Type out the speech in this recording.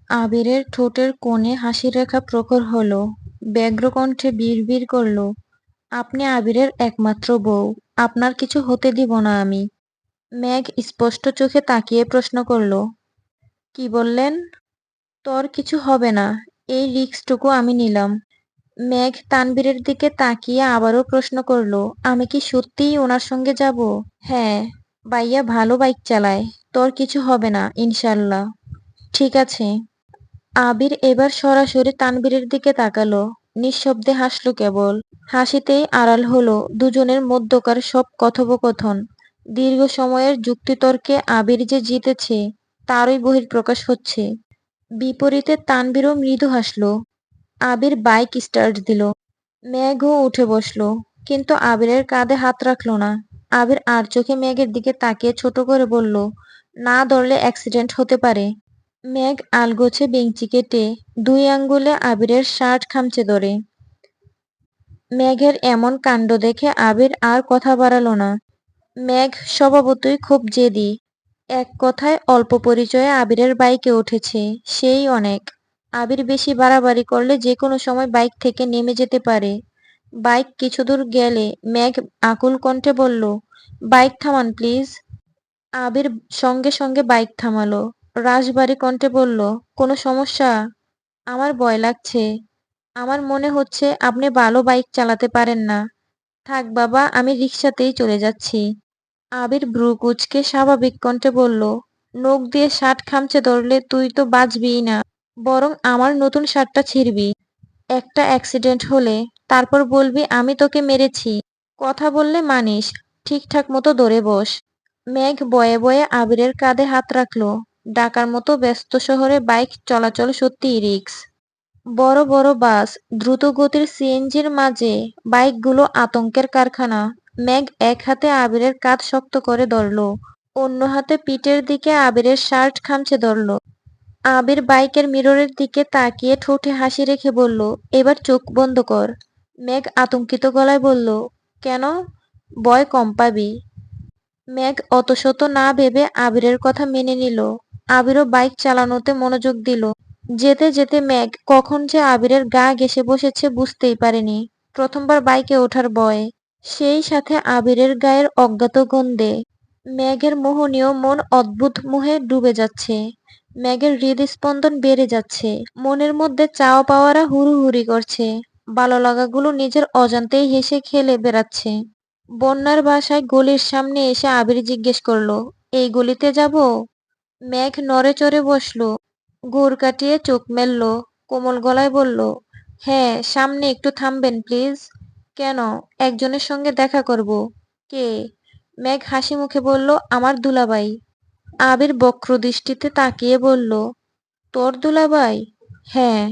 আবিরের ঠোঁটের কোণে হাসির রেখা প্রখর হল। ব্যগ্র কণ্ঠে বিড়বিড় করল, আপনি আবিরের একমাত্র বউ, আপনার কিছু হতে দিব না আমি। মেঘ স্পষ্ট চোখে তাকিয়ে প্রশ্ন করল, কি বললেন? তোর কিছু হবে না, এই রিস্কটুকু আমি নিলাম। মেঘ তানবীরের দিকে তাকিয়ে আবারও প্রশ্ন করল, আমি কি সত্যিই ওনার সঙ্গে যাব? হ্যাঁ, ভাইয়া ভালো বাইক চালায়, তোর কিছু হবে না ইনশাল্লাহ। ঠিক আছে। আবির এবার সরাসরি তানবীরের দিকে তাকালো, নিঃশব্দে হাসলো কেবল। হাসিতেই আড়াল হলো দুজনের মধ্যকার সব কথোপকথন। দীর্ঘ সময়ের যুক্তিতর্কে আবির যে জিতেছে তারই বহিঃপ্রকাশ হচ্ছে। বিপরীতে তানবীরও মৃদু হাসলো। আবির বাইক স্টার্ট দিল। মেঘও উঠে বসলো, কিন্তু আবিরের কাঁধে হাত রাখলো না। আবির আর চোখে মেঘের দিকে তাকিয়ে ছোট করে বলল, না ধরলে অ্যাক্সিডেন্ট হতে পারে। মেঘ আলগোছে বেঞ্চি কেটে দুই আঙ্গুলে আবিরের শার্ট খামচে ধরে। মেঘের এমন কাণ্ড দেখে আবির আর কথা বাড়ালো না। মেঘ স্বভাবতই খুব জেদি। এক কথায় অল্প পরিচয়ে আবিরের বাইকে উঠেছে, সেই অনেক। আবির বেশি বাড়াবাড়ি করলে যে কোনো সময় বাইক থেকে নেমে যেতে পারে। বাইক কিছু দূর গেলে মেঘ আকুল কণ্ঠে বলল, বাইক থামান প্লিজ। আবির সঙ্গে সঙ্গে বাইক থামালো। রাশভারী কণ্ঠে বলল, কোনো সমস্যা? আমার ভয় লাগছে। আমার মনে হচ্ছে আপনি ভালো বাইক চালাতে পারেন না। থাক বাবা, আমি রিকশাতেই চলে যাচ্ছি। আবির ভ্রু কুঁচকে স্বাভাবিক কণ্ঠে বলল, নখ দিয়ে শার্ট খামচে ধরলে তুই তো বাঁচবিই না, বরং আমার নতুন শার্টটা ছিঁড়বি। একটা অ্যাক্সিডেন্ট হলে তারপর বলবি আমি তোকে মেরেছি। কথা বললে মানিস, ঠিকঠাক মতো ধরে বস। মেঘ বয়ে বয়ে আবিরের কাঁধে হাত রাখলো। ঢাকার মতো ব্যস্ত শহরে বাইক চলাচল সত্যিই রিস্ক। বড় বড় বাস, দ্রুতগতির সিএনজির মাঝে বাইকগুলো আতঙ্কের কারখানা। মেঘ এক হাতে আবিরের কাঁধ শক্ত করে ধরল, অন্য হাতে পিঠের দিকে আবিরের শার্ট খামচে ধরল। আবির বাইকের মিররের দিকে তাকিয়ে ঠোঁটে হাসি রেখে বলল, এবার চোখ বন্ধ কর। মেঘ আতঙ্কিত গলায় বলল, কেন? ভয় কম পাবি। মেঘ অতশত না ভেবে আবিরের কথা মেনে নিল। আবিরও বাইক চালানোতে মনোযোগ দিল। যেতে যেতে মেঘ কখন যে আবিরের গা ঘেঁষে বসেছে বুঝতেই পারেনি। প্রথমবার বাইকে ওঠার ভয়, সেই সাথে আবিরের গায়ের অজ্ঞাত গন্ধে। মেঘের মোহনীয় মন অদ্ভুত মোহে ডুবে যাচ্ছে। মেঘের হৃদস্পন্দন বেড়ে যাচ্ছে। মনের মধ্যে চাওয়া পাওয়ারা হুড়োহুড়ি করছে। ভালো লাগাগুলো নিজের অজান্তেই হেসে খেলে বেড়াচ্ছে। বন্যার বাসায় গলির সামনে এসে আবির জিজ্ঞেস করলো, এই গলিতে যাব? মেঘ নড়ে চড়ে বসলো, ঘুর কাটিয়ে চোখ মেলল, কোমল গলায় বলল, হ্যাঁ সামনে, একটু থামবেন প্লিজ। কেন? একজনের সঙ্গে দেখা করব। কে? মেঘ হাসি মুখে বলল, আমার দুলাভাই। আবির বক্র দৃষ্টিতে তাকিয়ে বলল, তোর দুলাভাই? হ্যাঁ।